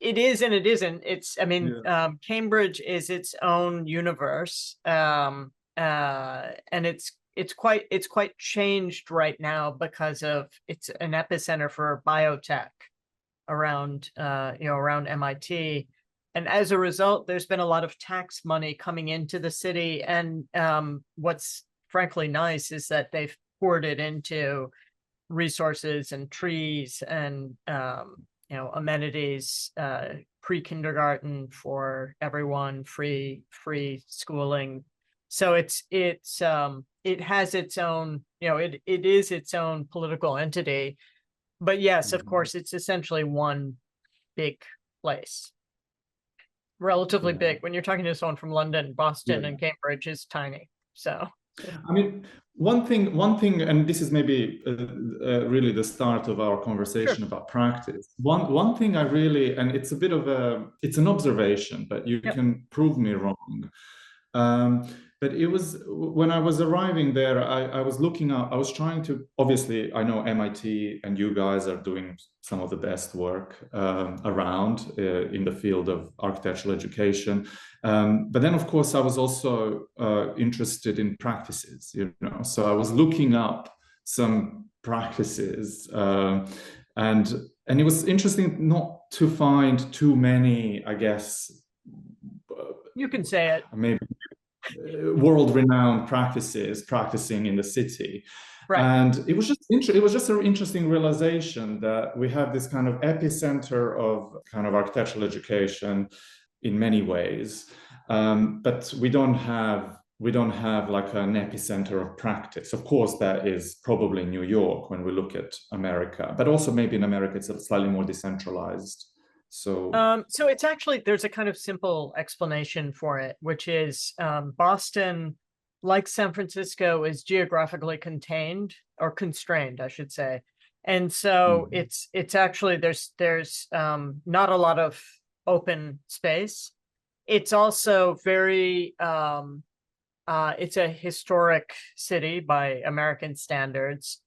it is and it isn't. It's, I mean, Yeah. Cambridge is its own universe, and it's quite changed right now because of it's an epicenter for biotech around around MIT. And as a result, there's been a lot of tax money coming into the city. And what's frankly nice is that they've poured it into resources and trees and amenities, pre-kindergarten for everyone, free schooling. So it has its own, it is its own political entity. But yes, of Mhm. course, it's essentially one big place, relatively Yeah. big. When you're talking to someone from London, Boston, Yeah. and Cambridge is tiny. So I mean, one thing, and this is maybe really the start of our sure. conversation about practice. One thing I really, and it's a bit of it's an observation, but you Yep. can prove me wrong. Um, but it was when I was arriving there, I was looking up, I was trying to, obviously, I know MIT and you guys are doing some of the best work around in the field of architectural education. But then, of course, I was also interested in practices, so I was looking up some practices and it was interesting not to find too many, I guess, You can say it. maybe world-renowned practices practicing in the city. Right. And it was just an interesting realization that we have this kind of epicenter of kind of architectural education in many ways, but we don't have like an epicenter of practice. Of course, that is probably New York when we look at America, but also maybe in America it's slightly more decentralized. So it's actually, there's a kind of simple explanation for it, which is Boston, like San Francisco, is geographically contained or constrained, I should say. And so Mhm. it's actually there's not a lot of open space. It's also very it's a historic city by American standards,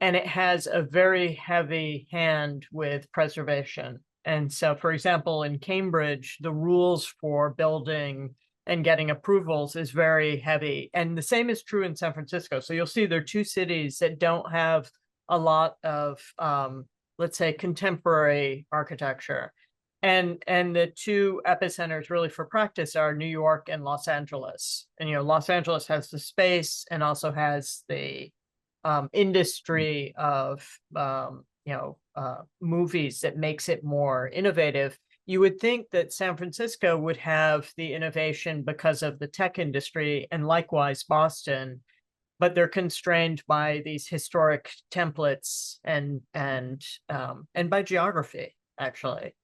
and it has a very heavy hand with preservation. And so, for example, in Cambridge, the rules for building and getting approvals is very heavy. And the same is true in San Francisco. So you'll see there are two cities that don't have a lot of, let's say, contemporary architecture. And the two epicenters really for practice are New York and Los Angeles. And Los Angeles has the space and also has the industry of movies that makes it more innovative. You would think that San Francisco would have the innovation because of the tech industry, and likewise Boston, but they're constrained by these historic templates and by geography, actually.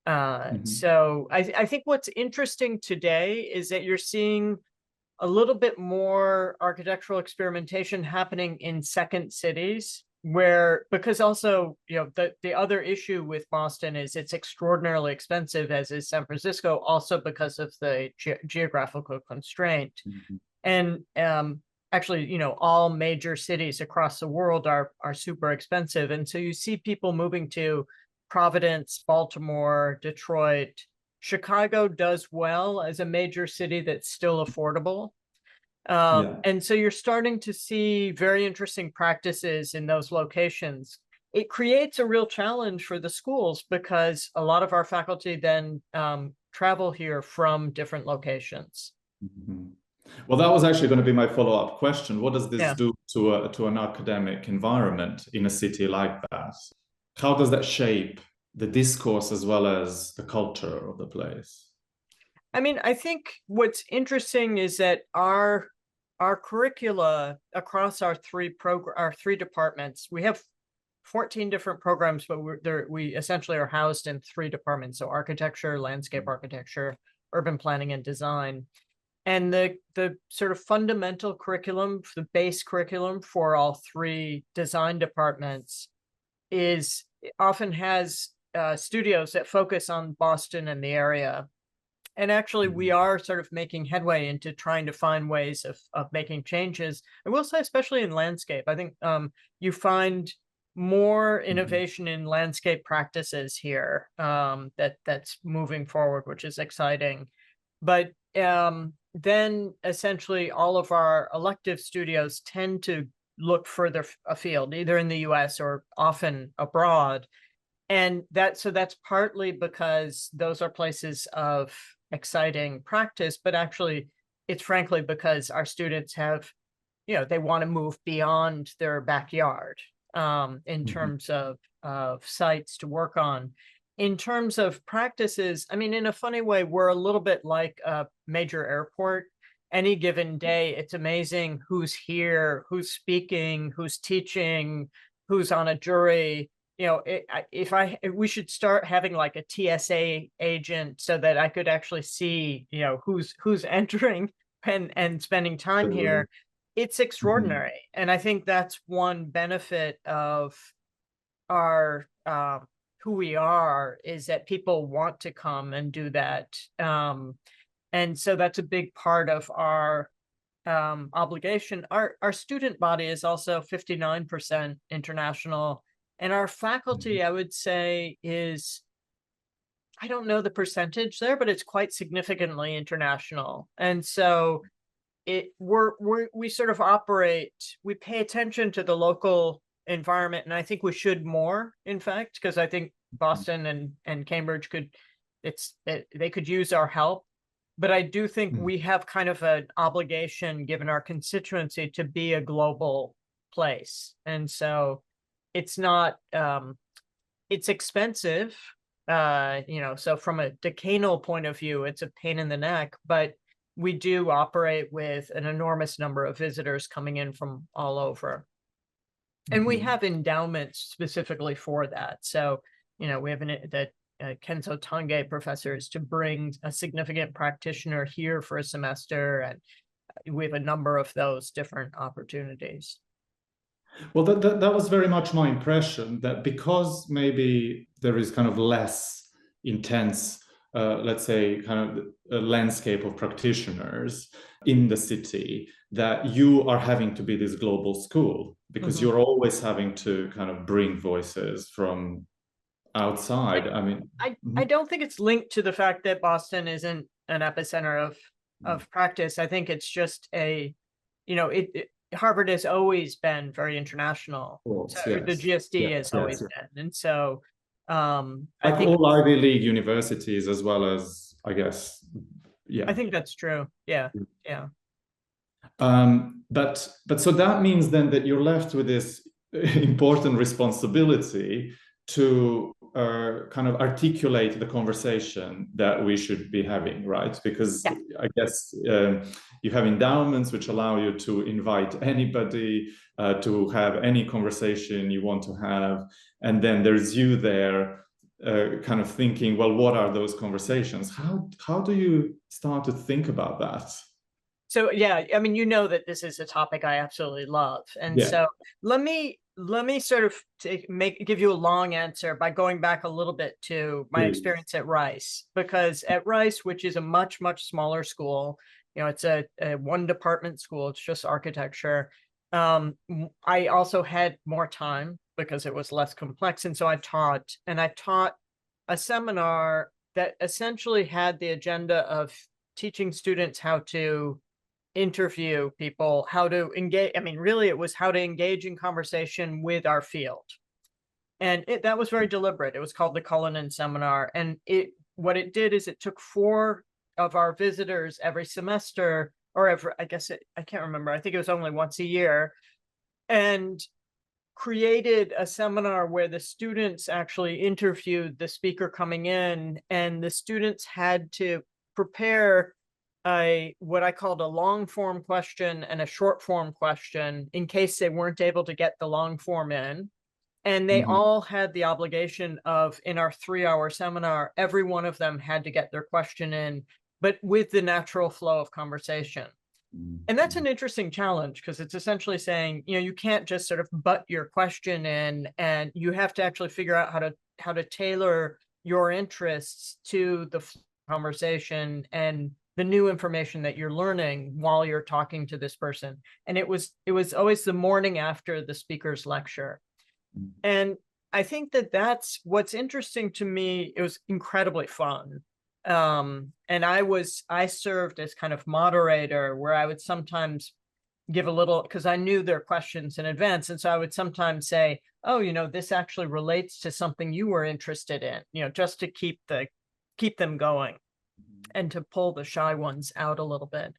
Mhm. So I think what's interesting today is that you're seeing a little bit more architectural experimentation happening in second cities, where, because also, the other issue with Boston is it's extraordinarily expensive, as is San Francisco, also because of the geographical constraint. Mhm. And actually, all major cities across the world are super expensive. And so you see people moving to Providence, Baltimore, Detroit. Chicago does well as a major city that's still affordable. Yeah. And so you're starting to see very interesting practices in those locations. It creates a real challenge for the schools because a lot of our faculty then travel here from different locations. Mhm. Well, that was actually going to be my follow-up question. What does this Yeah. do to an academic environment in a city like that? How does that shape the discourse as well as the culture of the place? I mean, I think what's interesting is that our curricula across our three departments, we have 14 different programs, but we essentially are housed in three departments. So architecture, landscape architecture, urban planning and design. And the sort of fundamental curriculum, the base curriculum for all three design departments often has studios that focus on Boston and the area. And actually, we Mhm. are sort of making headway into trying to find ways of making changes. I will say, especially in landscape, I think you find more innovation in landscape practices here, that's moving forward, which is exciting. But then essentially all of our elective studios tend to look further afield, either in the US or often abroad. And that's partly because those are places of exciting practice, but actually it's frankly because our students have, they want to move beyond their backyard in terms of sites to work on. In terms of practices, I mean, in a funny way, we're a little bit like a major airport. Any given day, it's amazing who's here, who's speaking, who's teaching, who's on a jury. If we should start having like a TSA agent so that I could actually see, who's entering and spending time here. It's extraordinary. And I think that's one benefit of our who we are, is that people want to come and do that. And so that's a big part of our obligation. Our student body is also 59% international. And our faculty, I would say, is, I don't know the percentage there, but it's quite significantly international. And so we sort of operate, we pay attention to the local environment, and I think we should more, in fact, because I think Boston and Cambridge they could use our help. But I do think we have kind of an obligation, given our constituency, to be a global place. And so it's not, it's expensive, so from a decanal point of view, it's a pain in the neck, but we do operate with an enormous number of visitors coming in from all over. And we have endowments specifically for that. So, we have the Kenzo Tange professors to bring a significant practitioner here for a semester. And we have a number of those different opportunities. Well, that was very much my impression, that because maybe there is kind of less intense, let's say, kind of a landscape of practitioners in the city, that you are having to be this global school, because you're always having to kind of bring voices from outside. I don't think it's linked to the fact that Boston isn't an epicenter of practice. I think it's just Harvard has always been very international. So the GSD has always been. And so I think all Ivy League universities, as well as, I guess, I think that's true. Yeah. But so that means then that you're left with this important responsibility to kind of articulate the conversation that we should be having, right? Because I guess you have endowments which allow you to invite anybody to have any conversation you want to have. And then there's you there kind of thinking, well, what are those conversations? How do you start to think about that? So, I mean, that this is a topic I absolutely love. And so let me sort of give you a long answer by going back a little bit to my experience at Rice, because at Rice, which is a much, much smaller school, it's a one department school, it's just architecture. I also had more time because it was less complex. And so I taught a seminar that essentially had the agenda of teaching students how to interview people, how to engage. I mean, really, it was how to engage in conversation with our field. And that was very deliberate. It was called the Cullinan Seminar. And what it did is it took 4 of our visitors every semester, or I can't remember. I think it was only once a year, and created a seminar where the students actually interviewed the speaker coming in, and the students had to prepare what I called a long form question and a short form question in case they weren't able to get the long form in. And they all had the obligation of, in our 3-hour seminar, every one of them had to get their question in, but with the natural flow of conversation. And that's an interesting challenge, because it's essentially saying, you can't just sort of butt your question in, and you have to actually figure out how to tailor your interests to the conversation and the new information that you're learning while you're talking to this person. And it was always the morning after the speaker's lecture. And I think that that's what's interesting to me. It was incredibly fun. And I served as kind of moderator, where I would sometimes give a little, because I knew their questions in advance. And so I would sometimes say, oh, this actually relates to something you were interested in, just to keep them going and to pull the shy ones out a little bit.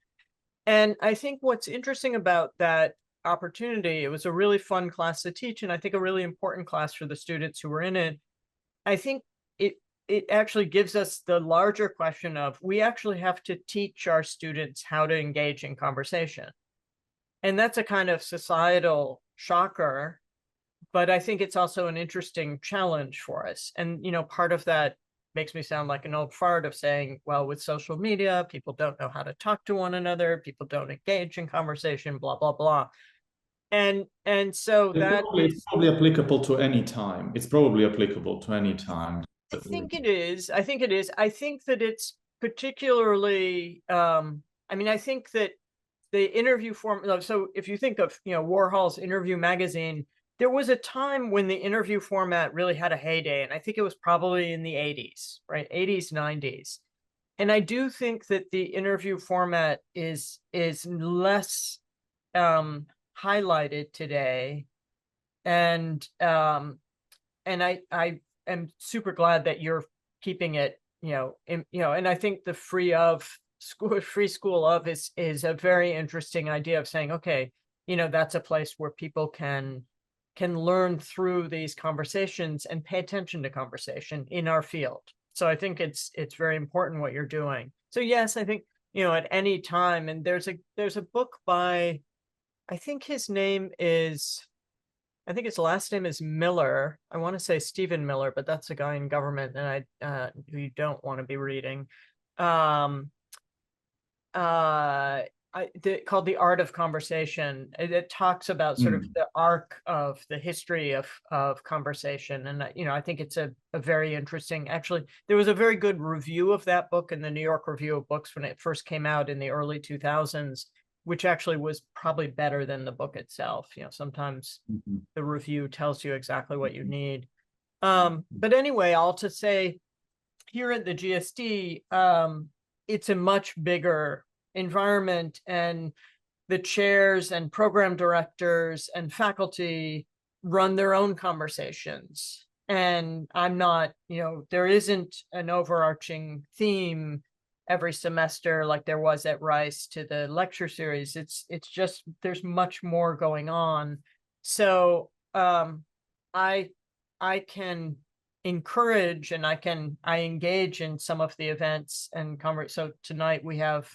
And I think what's interesting about that opportunity, it was a really fun class to teach, and I think a really important class for the students who were in it. I think it actually gives us the larger question of, we actually have to teach our students how to engage in conversation. And that's a kind of societal shocker, but I think it's also an interesting challenge for us. And, part of that makes me sound like an old fart of saying, well, with social media, people don't know how to talk to one another, people don't engage in conversation, blah, blah, blah. And so It's probably applicable to any time. It's probably applicable to any time. I think it is. I think that it's particularly, I think that the interview form, so if you think of, Warhol's Interview magazine, there was a time when the interview format really had a heyday, and I think it was probably in the 80s, right? 80s, 90s. And I do think that the interview format is less highlighted today. And I am super glad that you're keeping it, and I think the free school of is a very interesting idea of saying, okay, that's a place where people can learn through these conversations and pay attention to conversation in our field. So I think it's very important what you're doing. So yes, I think, at any time, and there's a book by, I think his last name is Miller. I want to say Stephen Miller, but that's a guy in government, and who you don't want to be reading. Called The Art of Conversation. It talks about sort of the arc of the history of conversation. And, I think it's a very interesting, actually, there was a very good review of that book in the New York Review of Books when it first came out in the early 2000s, which actually was probably better than the book itself. Sometimes the review tells you exactly what you need. But anyway, all to say, here at the GSD, it's a much bigger environment, and the chairs and program directors and faculty run their own conversations. And I'm not, there isn't an overarching theme every semester like there was at Rice to the lecture series. It's just, there's much more going on. So I can encourage, and I engage in some of the events and so tonight we have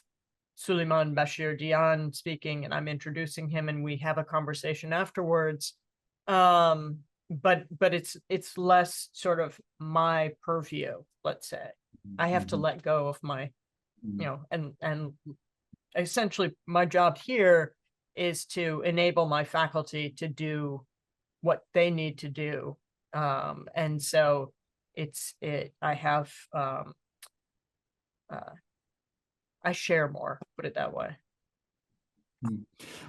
Suleiman Bashir Dian speaking, and I'm introducing him, and we have a conversation afterwards. But it's less sort of my purview, let's say. I have to let go of my, and essentially my job here is to enable my faculty to do what they need to do. And so I have, I share more, put it that way.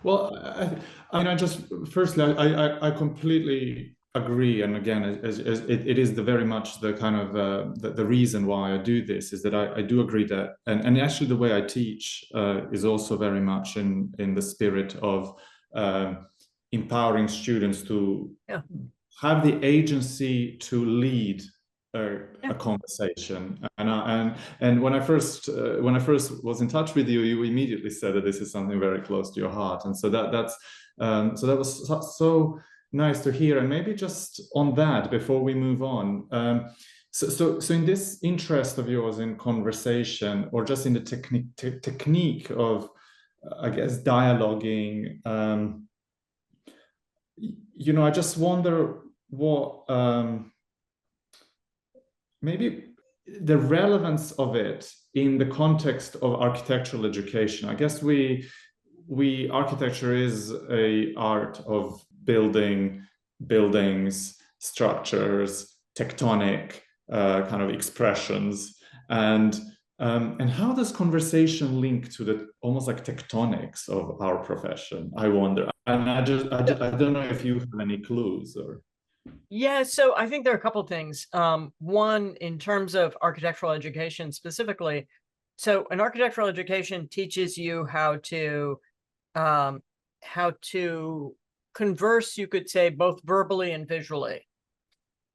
Well, firstly, I completely agree. And again, as it is very much the kind of the reason why I do this is that I do agree that, and actually the way I teach is also very much in the spirit of empowering students to have the agency to lead a conversation. And when I first was in touch with you, you immediately said that this is something very close to your heart, and so that was so nice to hear. And maybe just on that, before we move on, so in this interest of yours in conversation, or just in the technique of, I guess, dialoguing, I just wonder what maybe the relevance of it in the context of architectural education. I guess architecture is an art of building buildings, structures, tectonic kind of expressions, and how does conversation link to the almost like tectonics of our profession? I wonder, and I don't know if you have any clues or. Yeah, so I think there are a couple things. One, in terms of architectural education specifically, so an architectural education teaches you um, how to converse, you could say, both verbally and visually.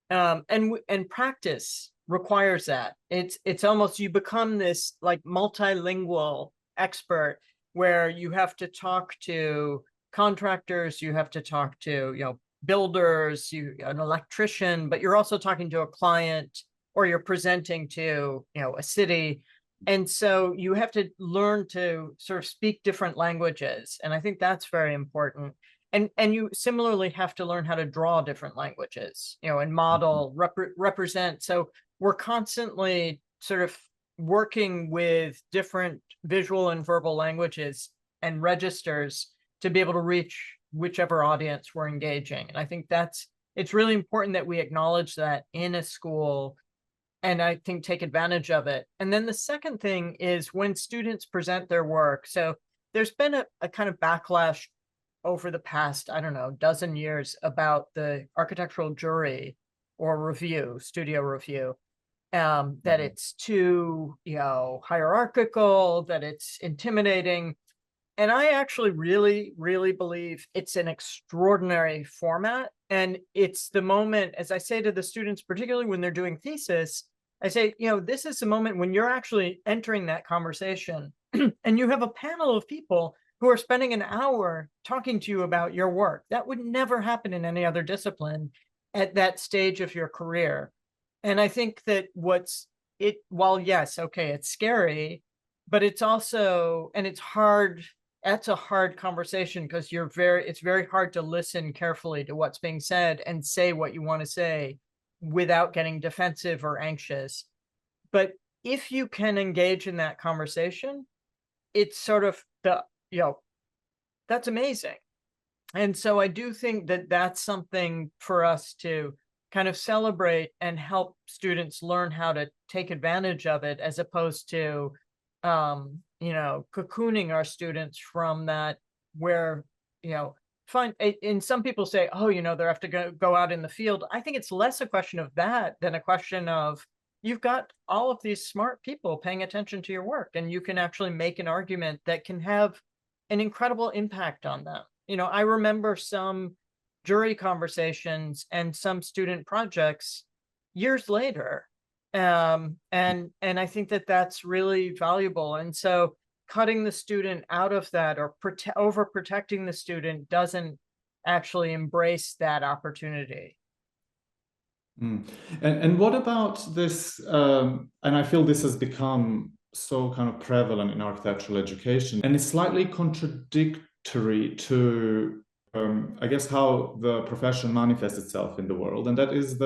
And practice requires that. It's almost, you become this like multilingual expert where you have to talk to contractors, you have to talk to, builders, an electrician, but you're also talking to a client, or you're presenting to, a city. And so you have to learn to sort of speak different languages. And I think that's very important. And you similarly have to learn how to draw different languages, and model, represent. So we're constantly sort of working with different visual and verbal languages and registers to be able to reach whichever audience we're engaging. And I think it's really important that we acknowledge that in a school, and I think take advantage of it. And then the second thing is when students present their work. So there's been a kind of backlash over the past, I don't know, dozen years about the architectural jury or review, studio review, that it's too, hierarchical, that it's intimidating. And I actually really, really believe it's an extraordinary format. And it's the moment, as I say to the students, particularly when they're doing thesis, I say, this is the moment when you're actually entering that conversation and you have a panel of people who are spending an hour talking to you about your work. That would never happen in any other discipline at that stage of your career. And I think that while yes, okay, it's scary, but it's also, and it's hard, that's a hard conversation because it's very hard to listen carefully to what's being said and say what you want to say without getting defensive or anxious. But if you can engage in that conversation, it's sort of that's amazing. And so I do think that that's something for us to kind of celebrate and help students learn how to take advantage of it, as opposed to, cocooning our students from that, where, and some people say, oh, they have to go out in the field. I think it's less a question of that than a question of, you've got all of these smart people paying attention to your work, and you can actually make an argument that can have an incredible impact on them. I remember some jury conversations and some student projects years later. And I think that that's really valuable. And so cutting the student out of that, or overprotecting the student, doesn't actually embrace that opportunity. And what about this? And I feel this has become so kind of prevalent in architectural education, and it's slightly contradictory to, I guess, how the profession manifests itself in the world, and that is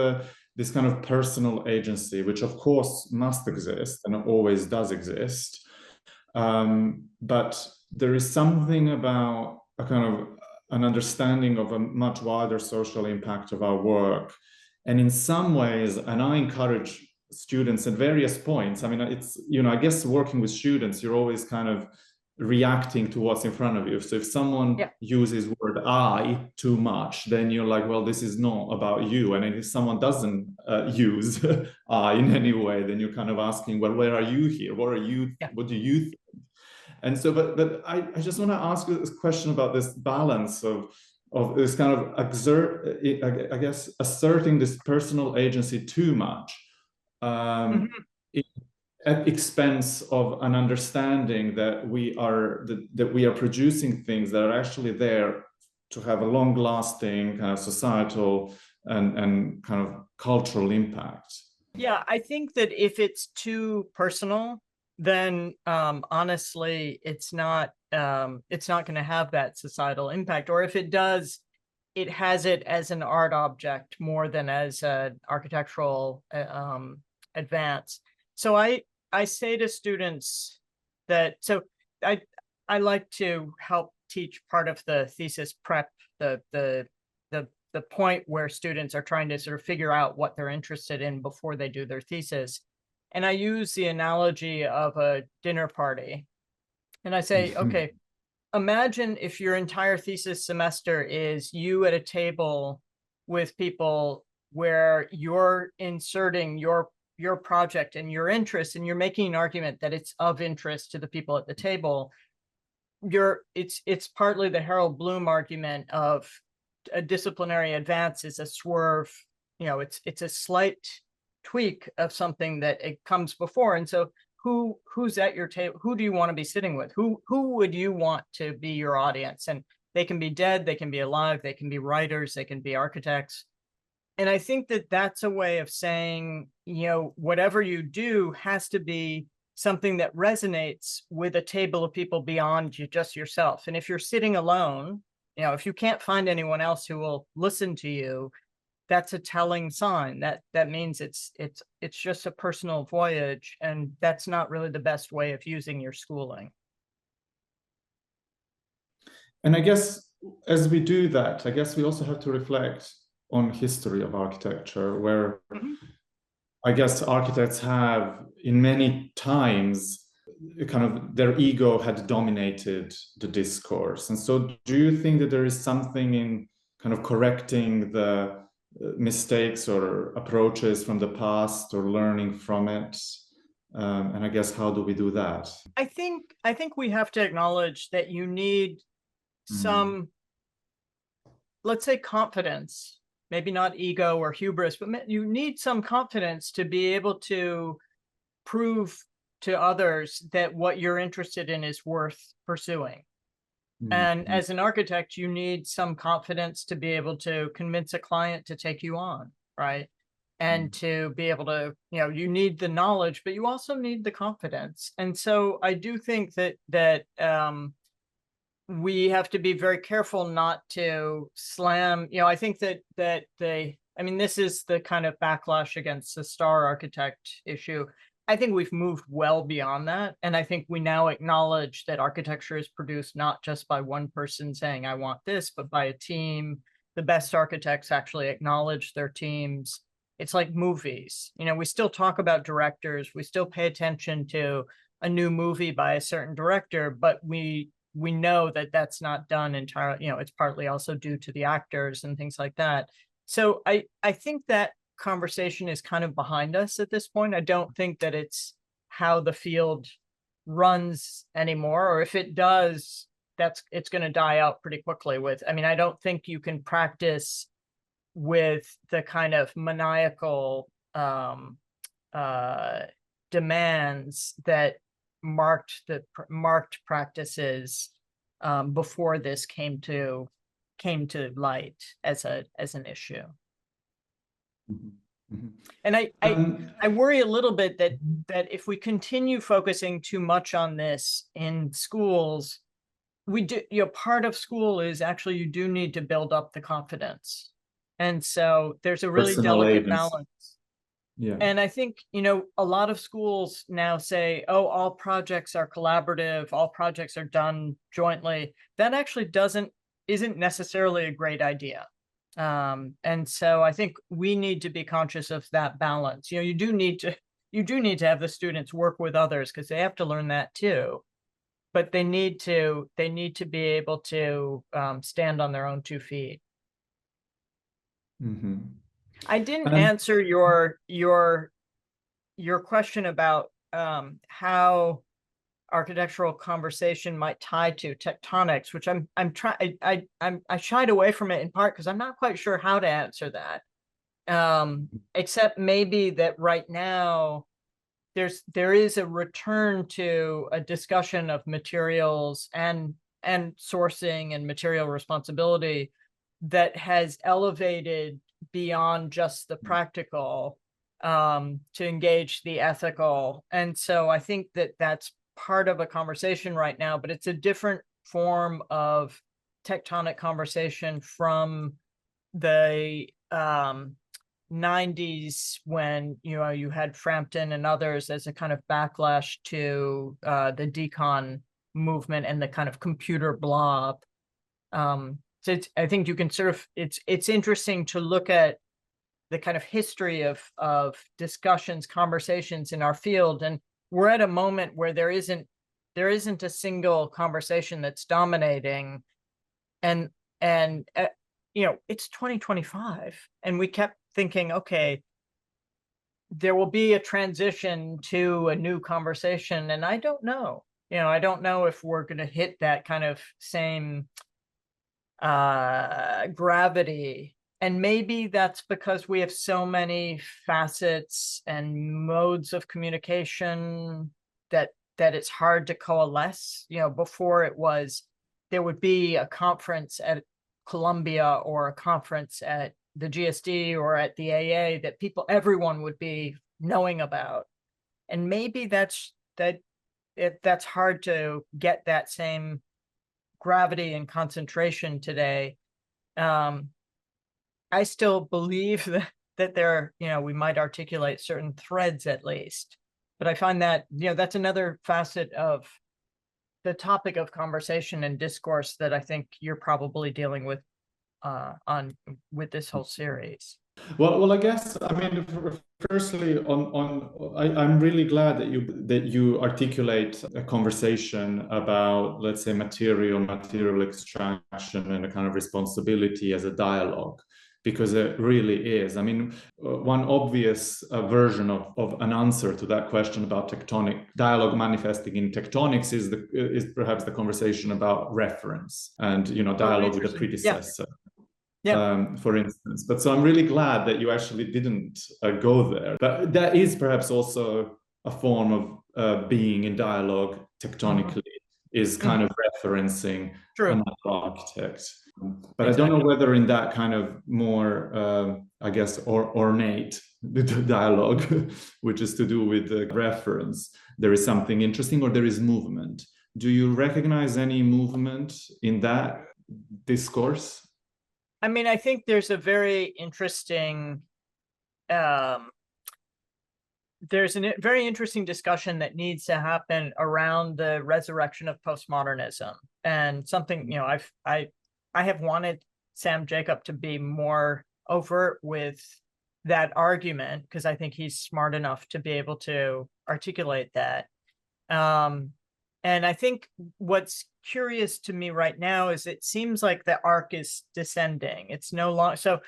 this kind of personal agency, which of course must exist and always does exist. But there is something about a kind of an understanding of a much wider social impact of our work. And in some ways, and I encourage students at various points, I mean, it's, I guess working with students, you're always kind of reacting to what's in front of you. So if someone uses word I too much, then you're like, well, this is not about you. And if someone doesn't use I in any way, then you're kind of asking, well, where are you here? What are you? What do you think? And so, but I just want to ask you this question about this balance of this kind of I guess, asserting this personal agency too much, at expense of an understanding that we are producing things that are actually there to have a long-lasting kind of societal and kind of cultural impact. Yeah, I think that if it's too personal, then honestly, it's not going to have that societal impact. Or if it does, it has it as an art object more than as an architectural advance. So I say to students that, so I like to help teach part of the thesis prep, the point where students are trying to sort of figure out what they're interested in before they do their thesis. And I use the analogy of a dinner party. And I say, okay, imagine if your entire thesis semester is you at a table with people where you're inserting your project and your interest, and you're making an argument that it's of interest to the people at the table, it's partly the Harold Bloom argument of a disciplinary advance is a swerve, it's a slight tweak of something that it comes before. And so who's at your table? Who do you want to be sitting with? Who would you want to be your audience? And they can be dead, they can be alive, they can be writers, they can be architects. And I think that that's a way of saying, whatever you do has to be something that resonates with a table of people beyond just yourself. And if you're sitting alone, if you can't find anyone else who will listen to you, that's a telling sign. That means it's just a personal voyage, and that's not really the best way of using your schooling. And I guess as we do that, I guess we also have to reflect on history of architecture, where I guess architects have in many times kind of their ego had dominated the discourse. And so do you think that there is something in kind of correcting the mistakes or approaches from the past or learning from it? And I guess, how do we do that? I think we have to acknowledge that you need some, let's say, confidence, maybe not ego or hubris, but you need some confidence to be able to prove to others that what you're interested in is worth pursuing. And as an architect, you need some confidence to be able to convince a client to take you on, right? And to be able to, you need the knowledge, but you also need the confidence. And so I do think that we have to be very careful not to slam, I think that this is the kind of backlash against the star architect issue. I think we've moved well beyond that. And I think we now acknowledge that architecture is produced not just by one person saying, I want this, but by a team. The best architects actually acknowledge their teams. It's like movies. We still talk about directors. We still pay attention to a new movie by a certain director, but we know that that's not done entirely. It's partly also due to the actors and things like that. So I think that conversation is kind of behind us at this point. I don't think that it's how the field runs anymore, or if it does, it's going to die out pretty quickly I don't think you can practice with the kind of maniacal demands that marked practices before this came to light as an issue. And I worry a little bit that if we continue focusing too much on this in schools, we do, part of school is actually you do need to build up the confidence. And so there's a really delicate balance. Yeah. And I think, a lot of schools now say, oh, all projects are collaborative, all projects are done jointly. That actually isn't necessarily a great idea. And so I think we need to be conscious of that balance. You do need to have the students work with others, because they have to learn that too. But they need to be able to stand on their own 2 feet. I didn't answer your question about how architectural conversation might tie to tectonics, which I shied away from it in part because I'm not quite sure how to answer that. Except maybe that right now there is a return to a discussion of materials and sourcing and material responsibility that has elevated beyond just the practical to engage the ethical. And so I think that that's part of a conversation right now, but it's a different form of tectonic conversation from the 90s, when you had Frampton and others as a kind of backlash to the decon movement and the kind of computer blob. So I think you can it's interesting to look at the kind of history of discussions, conversations in our field, and we're at a moment where there isn't a single conversation that's dominating, and it's 2025, and we kept thinking, okay, there will be a transition to a new conversation, and I don't know. I don't know if we're going to hit that kind of same gravity. And maybe that's because we have so many facets and modes of communication that it's hard to coalesce. Before there would be a conference at Columbia or a conference at the GSD or at the AA that everyone would be knowing about. And maybe that's hard to get that same gravity and concentration today. I still believe that there, we might articulate certain threads at least, but I find that, that's another facet of the topic of conversation and discourse that I think you're probably dealing with with this whole series. Well, I guess, I mean, firstly, I'm really glad that you articulate a conversation about, let's say, material extraction and a kind of responsibility as a dialogue, because it really is. I mean, one obvious version of an answer to that question about tectonic dialogue manifesting in tectonics is perhaps the conversation about reference and dialogue with a predecessor. Yeah. For instance. But so I'm really glad that you actually didn't go there. But that is perhaps also a form of being in dialogue tectonically, is kind of referencing another architect. But exactly. I don't know whether in that kind of more, I guess, ornate dialogue, which is to do with the reference, there is something interesting, or there is movement. Do you recognize any movement in that discourse? I mean, I think there's a very interesting, there's a very interesting discussion that needs to happen around the resurrection of postmodernism, and something, I have wanted Sam Jacob to be more overt with that argument, because I think he's smart enough to be able to articulate that. And I think what's curious to me right now is it seems like the arc is descending. It's no longer so,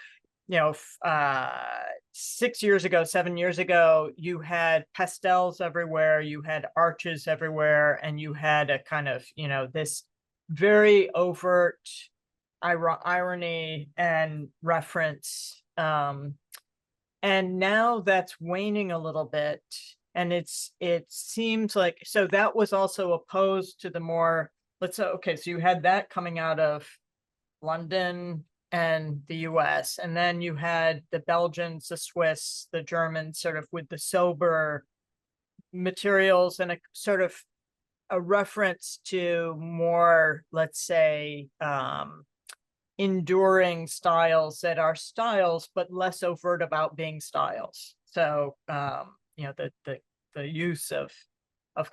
6 years ago, 7 years ago, you had pastels everywhere, you had arches everywhere, and you had a kind of, this very overt irony and reference. And now that's waning a little bit. And it seems like, so that was also opposed to the more, so you had that coming out of London and the US, and then you had the Belgians, the Swiss, the Germans, sort of with the sober materials and a sort of a reference to more, let's say, enduring styles that are styles, but less overt about being styles. So, the use of,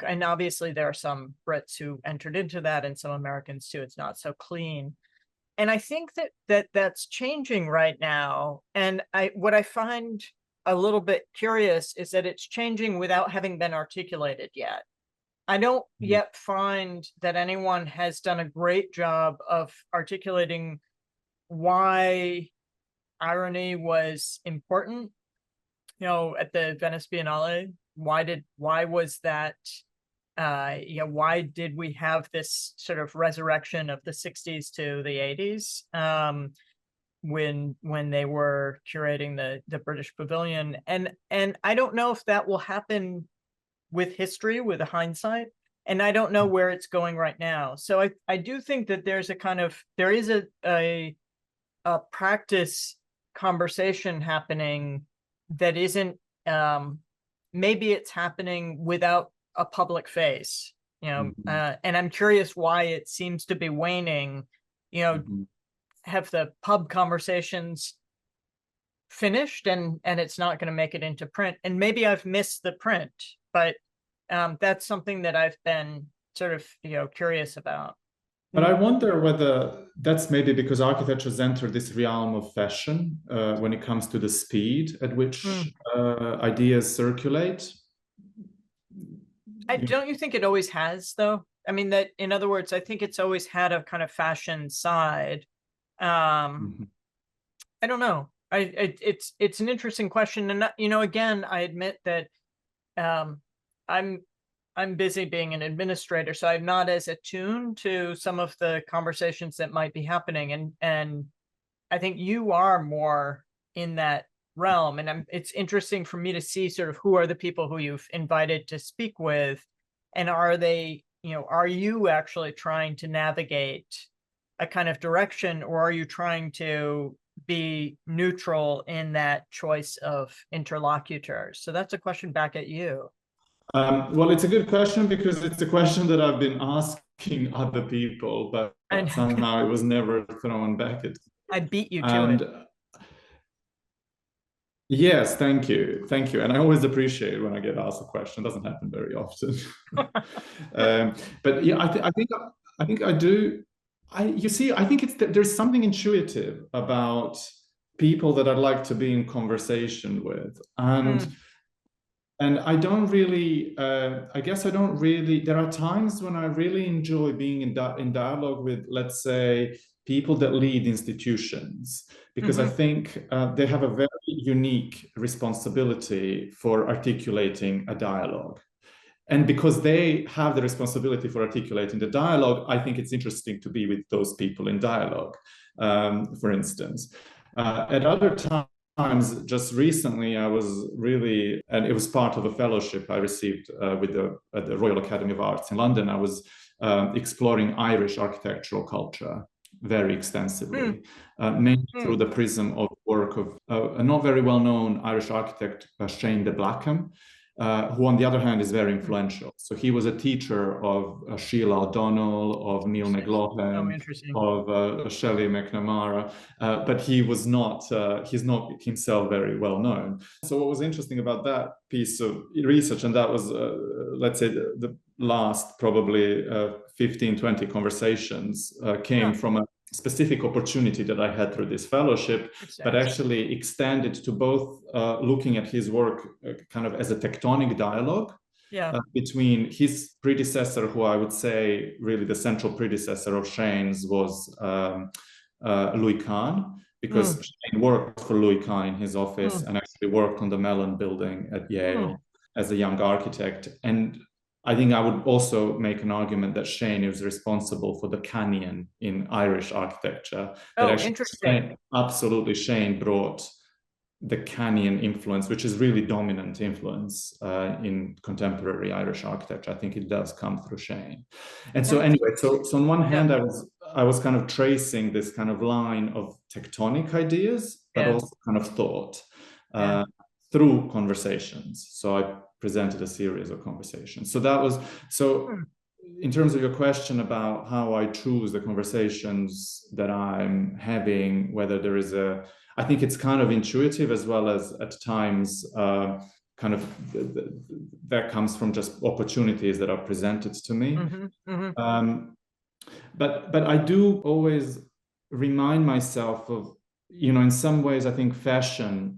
and obviously there are some Brits who entered into that and some Americans too. It's not so clean. And I think that's changing right now. And what I find a little bit curious is that it's changing without having been articulated yet. I don't yet find that anyone has done a great job of articulating why irony was important. At the Venice Biennale, why was that? Why did we have this sort of resurrection of the 60s to the 80s when they were curating the British Pavilion? And I don't know if that will happen with history, with a hindsight, and I don't know where it's going right now. So I do think that there is a practice conversation happening that isn't, maybe it's happening without a public face, and I'm curious why it seems to be waning. Have the pub conversations finished and it's not going to make it into print? And maybe I've missed the print, but that's something that I've been sort of, curious about. But I wonder whether that's maybe because architecture has entered this realm of fashion when it comes to the speed at which ideas circulate. Don't you think it always has, though? I mean, that, in other words, I think it's always had a kind of fashion side. I don't know. It's an interesting question, and again, I admit that um, I'm busy being an administrator, so I'm not as attuned to some of the conversations that might be happening, and I think you are more in that realm, and it's interesting for me to see sort of who are the people who you've invited to speak with, and are they, are you actually trying to navigate a kind of direction, or are you trying to be neutral in that choice of interlocutors? So that's a question back at you. Well, it's a good question because it's a question that I've been asking other people, but And somehow it was never thrown back at me. I beat you to And it. yes, thank you. Thank you. And I always appreciate when I get asked a question. It doesn't happen very often. But yeah, I think I do. You see, I think there's something intuitive about people that I'd like to be in conversation with. And I don't really, I guess I don't really, there are times when I really enjoy being in dialogue with, let's say, people that lead institutions, because I think they have a very unique responsibility for articulating a dialogue. And because they have the responsibility for articulating the dialogue, I think it's interesting to be with those people in dialogue, for instance. At other times, just recently, I was really, and it was part of a fellowship I received with the Royal Academy of Arts in London. I was exploring Irish architectural culture very extensively, mainly through the prism of work of a not very well-known Irish architect, Shane de Blackham, who on the other hand is very influential. So he was a teacher of Sheila O'Donnell, of Neil McLaughlin, of Shelley McNamara, but he's not himself very well known. So what was interesting about that piece of research, and that was, let's say, the last probably 15, 20 conversations came from a specific opportunity that I had through this fellowship, but actually extended to both looking at his work kind of as a tectonic dialogue between his predecessor, who I would say really the central predecessor of Shane's was Louis Kahn, because Shane worked for Louis Kahn in his office and actually worked on the Mellon building at Yale as a young architect. And I think I would also make an argument that Shane is responsible for the Kahnian in Irish architecture. Interesting. Absolutely, Shane brought the Kahnian influence, which is really dominant influence in contemporary Irish architecture. I think it does come through Shane. And so anyway, so on one hand, I was kind of tracing this kind of line of tectonic ideas, but also kind of thought through conversations. So I presented a series of conversations. So that was, in terms of your question about how I choose the conversations that I'm having, whether there is I think it's kind of intuitive, as well as at times kind of that comes from just opportunities that are presented to me. But I do always remind myself of, in some ways, I think fashion,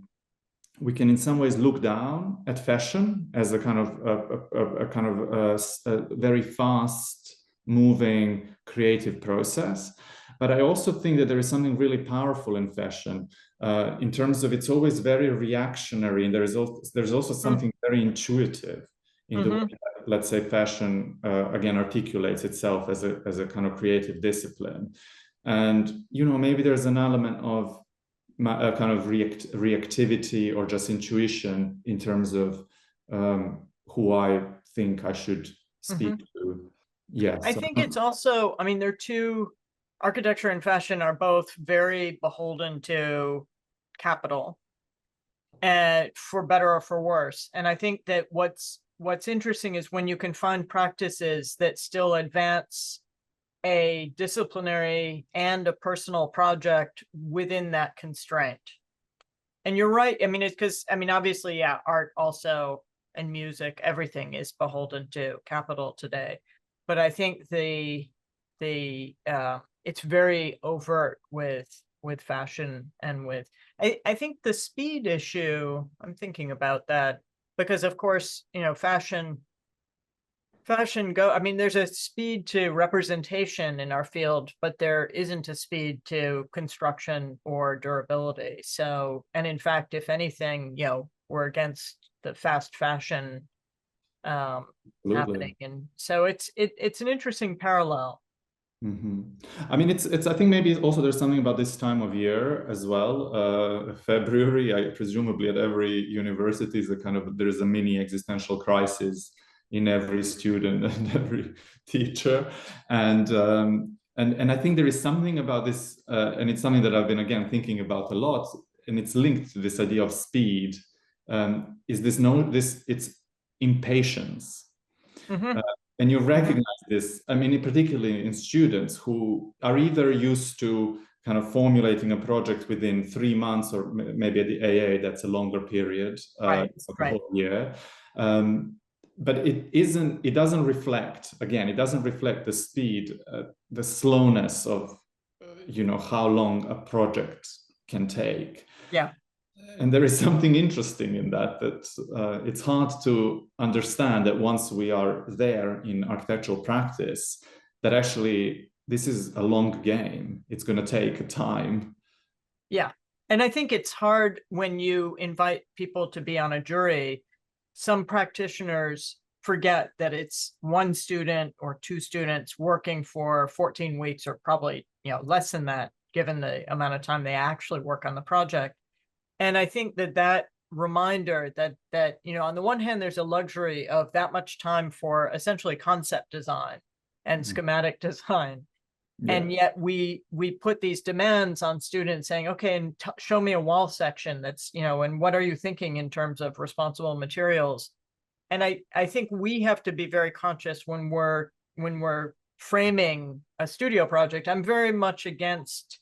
we can in some ways look down at fashion as a kind of a very fast moving creative process. But I also think that there is something really powerful in fashion in terms of it's always very reactionary, and there's also something very intuitive in the way that, let's say, fashion again articulates itself as a kind of creative discipline. And maybe there's an element of a kind of reactivity or just intuition in terms of who I think I should speak to. Yes, I think it's also, I mean, they're two, architecture and fashion are both very beholden to capital, and for better or for worse. And I think that what's interesting is when you can find practices that still advance a disciplinary and a personal project within that constraint. And you're right. I mean, it's because, I mean, obviously, art also and music, everything is beholden to capital today. But I think it's very overt with fashion and with, I think the speed issue, I'm thinking about that because of course, fashion, Fashion go, I mean, there's a speed to representation in our field, but there isn't a speed to construction or durability. So, and in fact, if anything, we're against the fast fashion happening. Absolutely. And so it's an interesting parallel. I mean, it's. I think maybe also there's something about this time of year as well. February, I presumably at every university is a kind of there's a mini existential crisis in every student and every teacher, and I think there is something about this, and it's something that I've been again thinking about a lot, and it's linked to this idea of speed. Is this no this it's impatience. Mhm. And you recognize this, I mean, particularly in students who are either used to kind of formulating a project within 3 months, or maybe at the AA, that's a longer period, Right, it's like a right. whole year. But it doesn't reflect, again, it doesn't reflect the speed, the slowness of, how long a project can take. Yeah. And there is something interesting in that it's hard to understand that once we are there in architectural practice, that actually this is a long game. It's going to take time. Yeah. And I think it's hard when you invite people to be on a jury. Some practitioners forget that it's one student or two students working for 14 weeks, or probably, less than that, given the amount of time they actually work on the project. And I think that reminder that on the one hand, there's a luxury of that much time for essentially concept design and schematic design. Yeah. And yet we put these demands on students saying, okay, and show me a wall section that's, and what are you thinking in terms of responsible materials? And I think we have to be very conscious when we're framing a studio project. I'm very much against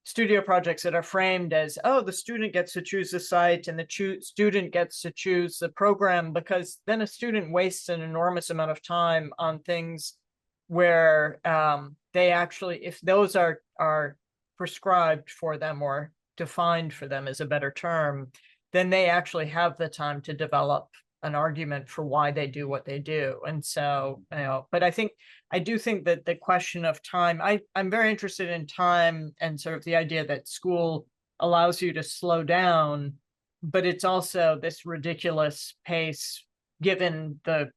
studio projects that are framed as, oh, the student gets to choose the site and the student gets to choose the program, because then a student wastes an enormous amount of time on things where they actually, if those are prescribed for them or defined for them is a better term, then they actually have the time to develop an argument for why they do what they do. And so, but I do think that the question of time, I'm very interested in time and sort of the idea that school allows you to slow down, but it's also this ridiculous pace given the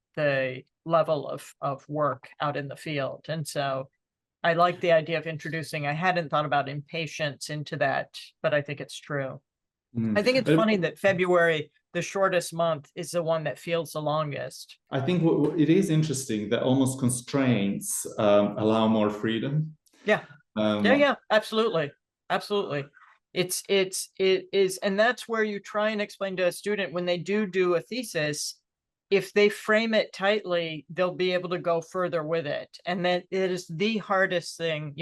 level of work out in the field. And so I like the idea of introducing, I hadn't thought about impatience into that, but I think it's true. I think it's funny that February, the shortest month, is the one that feels the longest. I think it is interesting that almost constraints allow more freedom. Yeah. Yeah, absolutely. Absolutely. It is, and that's where you try and explain to a student when they do a thesis, if they frame it tightly, they'll be able to go further with it. And that it is the hardest thing,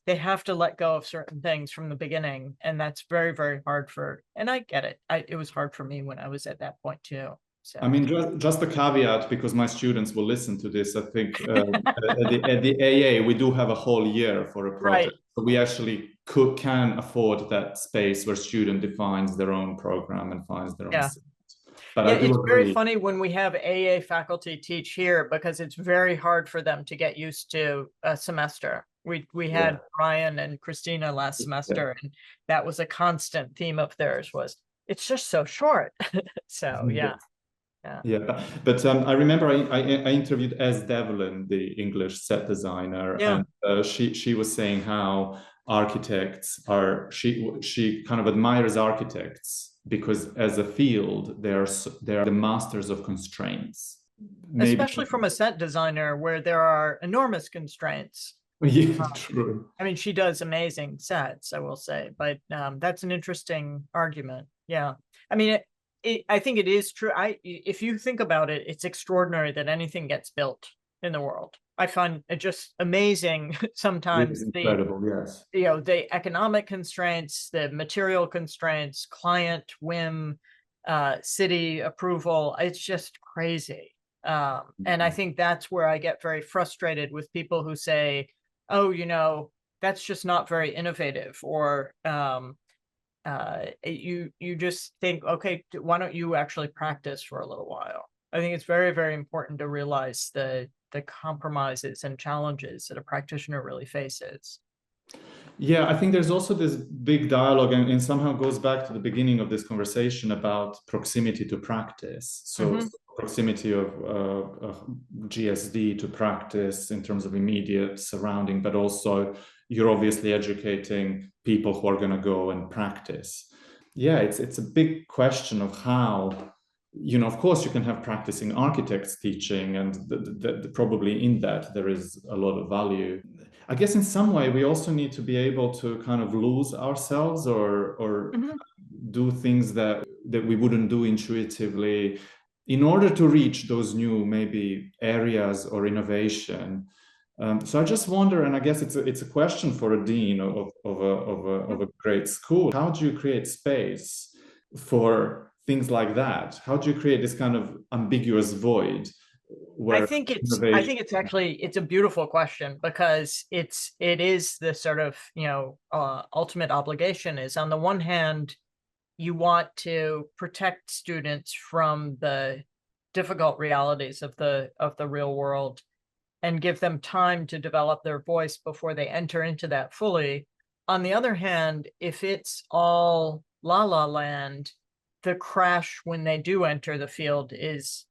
they have to let go of certain things from the beginning. And that's very, very hard and I get it. It was hard for me when I was at that point too. So. I mean, just a caveat, because my students will listen to this. I think at the AA, we do have a whole year for a project. Right. So we actually can afford that space where student defines their own program and finds their own. But yeah, it's very funny when we have AA faculty teach here, because it's very hard for them to get used to a semester. We had Ryan and Christina last semester, and that was a constant theme of theirs was, it's just so short. So, yeah. But I remember I interviewed Ez Devlin, the English set designer, and she was saying how architects are, she kind of admires architects because as a field, they're the masters of constraints. Especially from a set designer where there are enormous constraints. Yeah, true. I mean, she does amazing sets, I will say, but that's an interesting argument. Yeah. I mean, I think it is true. If you think about it, it's extraordinary that anything gets built in the world. I find it just amazing sometimes. Incredible, yes. The economic constraints, the material constraints, client whim, city approval. It's just crazy. And I think that's where I get very frustrated with people who say, oh, that's just not very innovative, or you just think, okay, why don't you actually practice for a little while? I think it's very, very important to realize the compromises and challenges that a practitioner really faces. Yeah, I think there's also this big dialogue, and somehow goes back to the beginning of this conversation about proximity to practice. So proximity of GSD to practice in terms of immediate surrounding, but also you're obviously educating people who are going to go and practice. Yeah, it's a big question of how, of course you can have practicing architects teaching, and probably in that there is a lot of value. I guess in some way we also need to be able to kind of lose ourselves, or do things that we wouldn't do intuitively in order to reach those new maybe areas or innovation. So I just wonder, and I guess it's a question for a dean of a great school. How do you create space for things like that? How do you create this kind of ambiguous void I where think innovation? it's a beautiful question, because it is the sort of, ultimate obligation is, on the one hand, you want to protect students from the difficult realities of the real world and give them time to develop their voice before they enter into that fully. On the other hand, if it's all la la land, the crash when they do enter the field is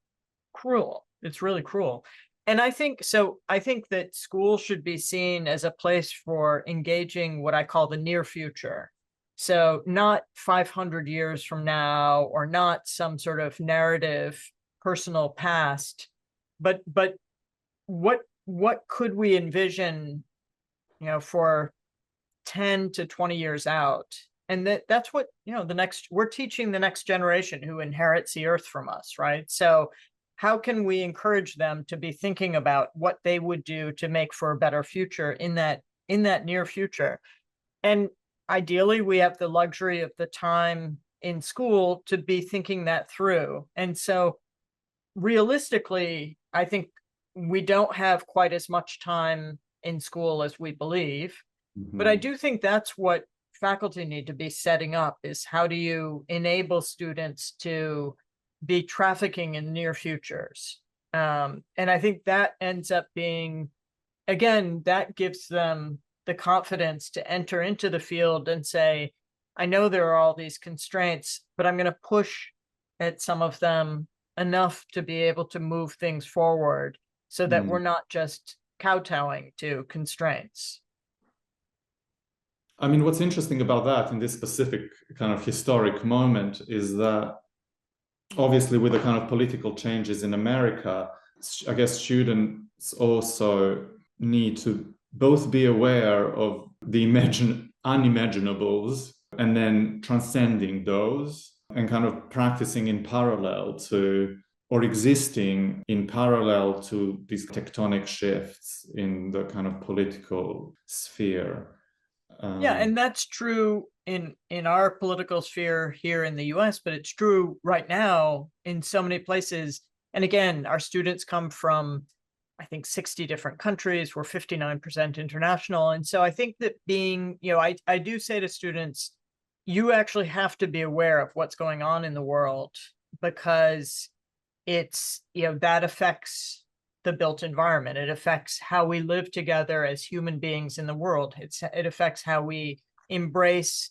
cruel. It's really cruel. And I think that school should be seen as a place for engaging what I call the near future. So not 500 years from now, or not some sort of narrative personal past, but what could we envision, for 10 to 20 years out? And that's what, we're teaching the next generation who inherits the earth from us, right? So how can we encourage them to be thinking about what they would do to make for a better future in that near future? And ideally, we have the luxury of the time in school to be thinking that through. And so realistically, I think we don't have quite as much time in school as we believe. But I do think that's what faculty need to be setting up, is how do you enable students to be trafficking in near futures? And I think that ends up being, again, that gives them the confidence to enter into the field and say, I know there are all these constraints, but I'm going to push at some of them enough to be able to move things forward, so that we're not just kowtowing to constraints. I mean, what's interesting about that in this specific kind of historic moment is that obviously with the kind of political changes in America, I guess students also need to both be aware of the unimaginables and then transcending those, and kind of practicing in parallel to, or existing in parallel to, these tectonic shifts in the kind of political sphere. Yeah, and that's true in our political sphere here in the US, but it's true right now in so many places. And again, our students come from, I think, 60 different countries. We're 59% international. And so I think that being, I do say to students, you actually have to be aware of what's going on in the world, because it's, that affects the built environment. It affects how we live together as human beings in the world. It affects how we embrace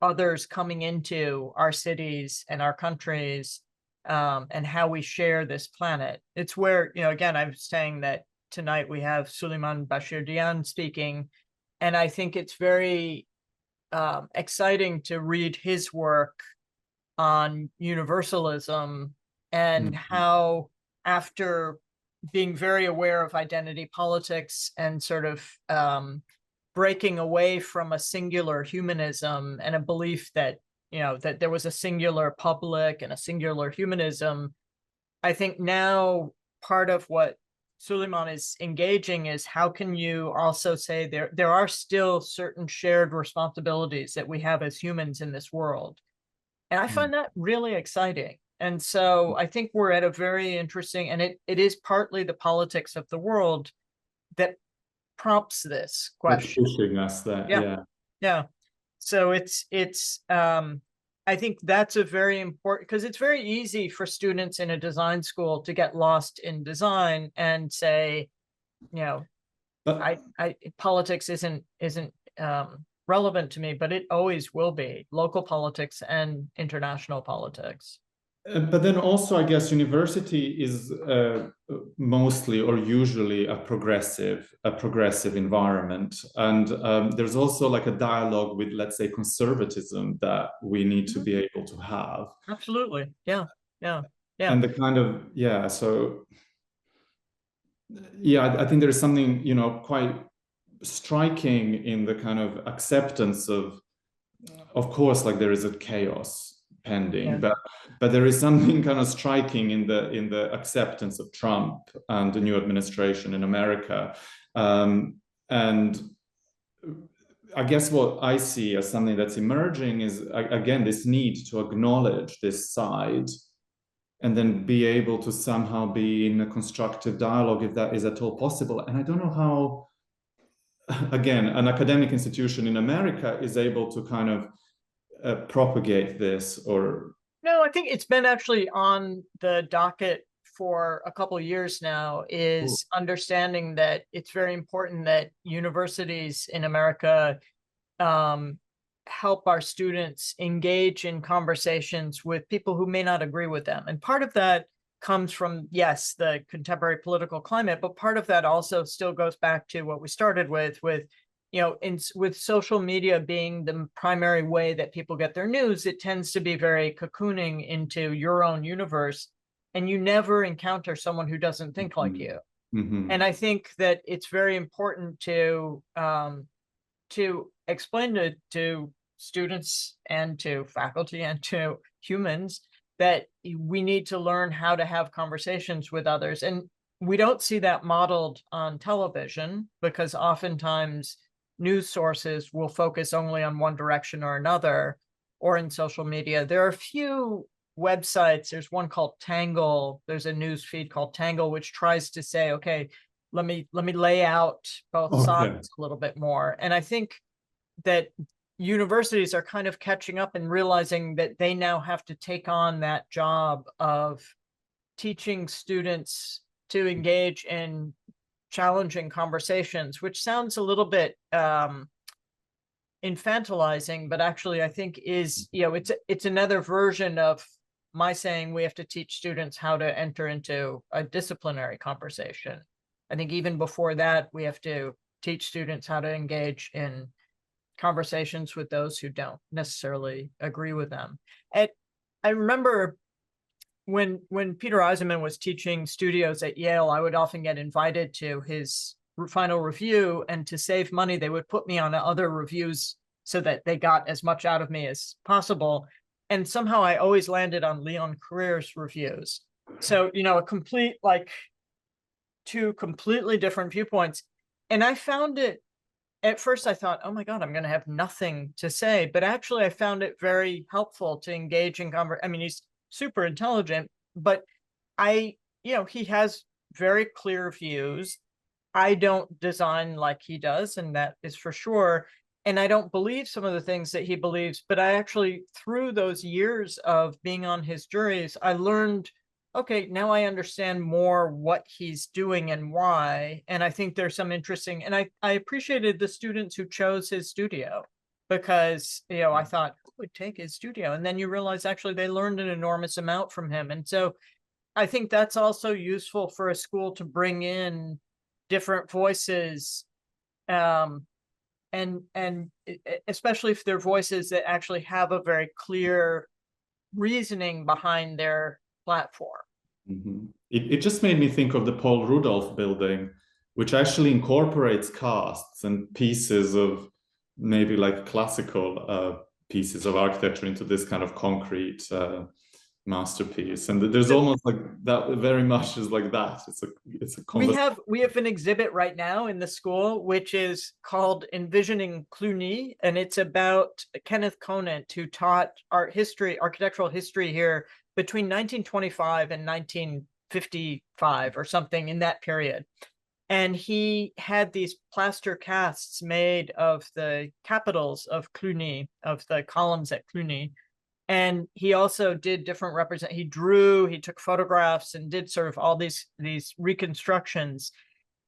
others coming into our cities and our countries, and how we share this planet. It's where, again, I was saying that tonight we have Suleiman Bashir speaking, and I think it's very exciting to read his work on universalism, and how, after being very aware of identity politics and sort of breaking away from a singular humanism and a belief that, that there was a singular public and a singular humanism, I think now part of what Suleiman is engaging is, how can you also say there are still certain shared responsibilities that we have as humans in this world? And I find that really exciting. And so I think we're at a very interesting, and it is partly the politics of the world that prompts this question. Pushing us that, Yeah. yeah. Yeah. So it's I think that's a very important, because it's very easy for students in a design school to get lost in design and say, you know, But politics isn't relevant to me, but it always will be, local politics and international politics. but then also, I guess university is mostly or usually a progressive environment, and there's also like a dialogue with, let's say, conservatism that we need to be able to have. Absolutely, yeah, yeah, yeah. And the kind of, yeah, so yeah, I think there's something, you know, quite striking in the kind of acceptance of course, like there is a chaos pending, Yeah. but there is something kind of striking in the acceptance of Trump and the new administration in America. And I guess what I see as something that's emerging is, again, this need to acknowledge this side and then be able to somehow be in a constructive dialogue, if that is at all possible. And I don't know how, again, an academic institution in America is able to kind of propagate this. Or No, I think it's been actually on the docket for a couple of years now, is understanding that it's very important that universities in America help our students engage in conversations with people who may not agree with them. And part of that comes from, yes, the contemporary political climate, but part of that also still goes back to what we started with, you know, with social media being the primary way that people get their news, it tends to be very cocooning into your own universe, and you never encounter someone who doesn't think like you. And I think that it's very important to explain to students and to faculty and to humans that we need to learn how to have conversations with others. And we don't see that modeled on television, because oftentimes news sources will focus only on one direction or another, or in social media. There are a few websites. There's one called Tangle. There's a news feed called Tangle, which tries to say, okay, let me lay out both sides a little bit more. And I think that universities are kind of catching up and realizing that they now have to take on that job of teaching students to engage in challenging conversations, which sounds a little bit infantilizing, but actually I think is, you know, it's another version of my saying we have to teach students how to enter into a disciplinary conversation. I think even before that, we have to teach students how to engage in conversations with those who don't necessarily agree with them. And I remember when Peter Eisenman was teaching studios at Yale, I would often get invited to his final review, and to save money, they would put me on other reviews so that they got as much out of me as possible. And somehow I always landed on Leon Carrer's reviews. So, you know, a complete, like, two completely different viewpoints. And I found it, at first I thought, oh my God, I'm going to have nothing to say. But actually I found it very helpful to engage in conversation. I mean, he's super intelligent, but you know, he has very clear views. I don't design like he does, and that is for sure. And I don't believe some of the things that he believes, but I actually, through those years of being on his juries, I learned, okay, now I understand more what he's doing and why. And I think there's some interesting, and I appreciated the students who chose his studio, because, you know, I thought, who would take his studio? And then you realize actually they learned an enormous amount from him. And so I think that's also useful for a school to bring in different voices, and especially if they're voices that actually have a very clear reasoning behind their platform. It just made me think of the Paul Rudolph building, which actually incorporates casts and pieces of maybe like classical pieces of architecture into this kind of concrete masterpiece. And there's almost like that, very much is like that. It's a we have an exhibit right now in the school, which is called Envisioning Cluny, and it's about Kenneth Conant, who taught architectural history here between 1925 and 1955 or something, in that period. And he had these plaster casts made of the capitals of Cluny, of the columns at Cluny. And he also did different he drew, he took photographs and did sort of all these reconstructions.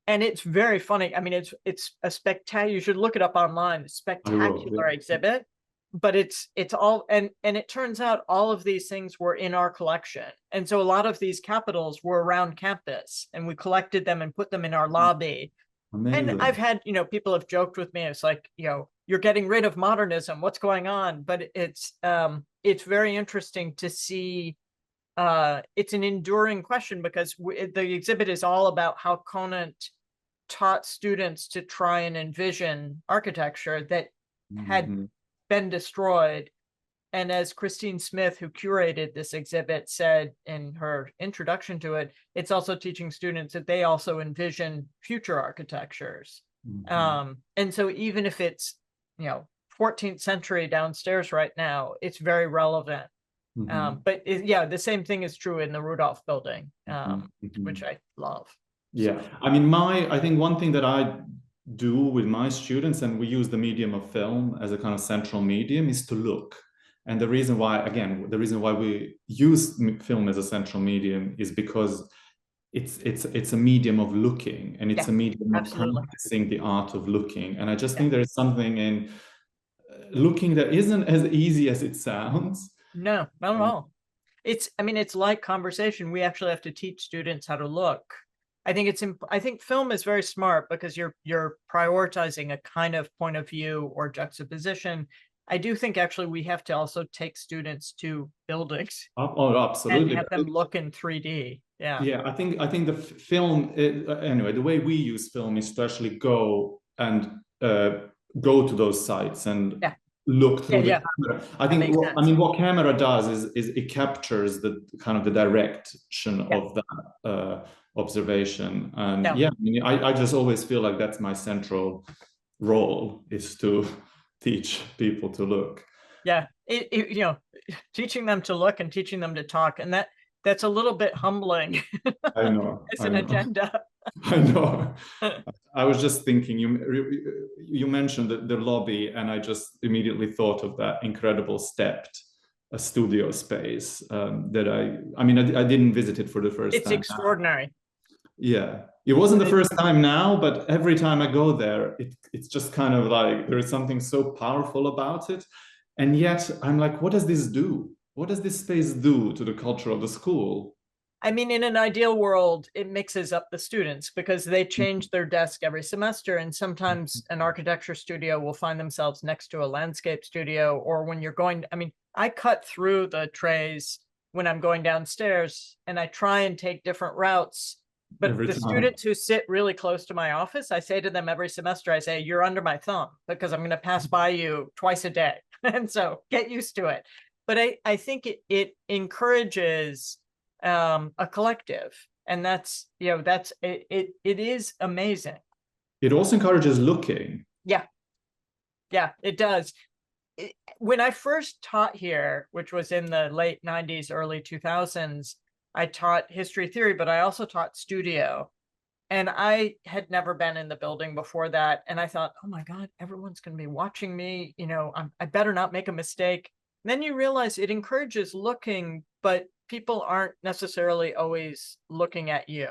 And it's very funny. I mean, it's a spectacular, you should look it up online, spectacular exhibit. But it's all, and it turns out all of these things were in our collection. And so a lot of these capitals were around campus, and we collected them and put them in our lobby. Amazing. And I've had, people have joked with me, it's like, you're getting rid of modernism, what's going on? But it's very interesting to see. It's an enduring question, because the exhibit is all about how Conant taught students to try and envision architecture that had been destroyed. And as Christine Smith, who curated this exhibit, said in her introduction to it, it's also teaching students that they also envision future architectures. And so even if it's 14th century downstairs right now, it's very relevant. But the same thing is true in the Rudolph building, which I love. Yeah, I mean, I think one thing that I do with my students, and we use the medium of film as a kind of central medium, is to look. And the reason why we use film as a central medium is because it's a medium of looking, and it's a medium of practicing the art of looking. And I just think there is something in looking that isn't as easy as it sounds. No, not at all. It's like conversation. We actually have to teach students how to look. I think film is very smart, because you're prioritizing a kind of point of view or juxtaposition. I do think actually we have to also take students to buildings. Oh, absolutely. And have them look in 3D. Yeah, I think the film, anyway, the way we use film is to actually go to those sites and look through the camera. I think what camera does is it captures the kind of the direction of that observation. And I just always feel like that's my central role, is to teach people to look. Teaching them to look and teaching them to talk, and that's a little bit humbling. I know. It's an agenda. I know. I was just thinking, you mentioned the lobby, and I just immediately thought of that incredible stepped studio space that I didn't visit it for the first time. It's extraordinary. Yeah, it wasn't the first time now, but every time I go there, it's just kind of like there is something so powerful about it. And yet I'm like, what does this do? What does this space do to the culture of the school? I mean, in an ideal world, it mixes up the students, because they change their desk every semester. And sometimes an architecture studio will find themselves next to a landscape studio, or when you're going, I cut through the trays when I'm going downstairs, and I try and take different routes. But the students who sit really close to my office, I say to them every semester, I say, you're under my thumb, because I'm going to pass by you twice a day. And so get used to it. But I think it encourages a collective. And that's it is amazing. It also encourages looking. Yeah, it does. When I first taught here, which was in the late 90s, early 2000s, I taught history theory, but I also taught studio. And I had never been in the building before that. And I thought, oh my God, everyone's going to be watching me. I better not make a mistake. And then you realize it encourages looking, but people aren't necessarily always looking at you.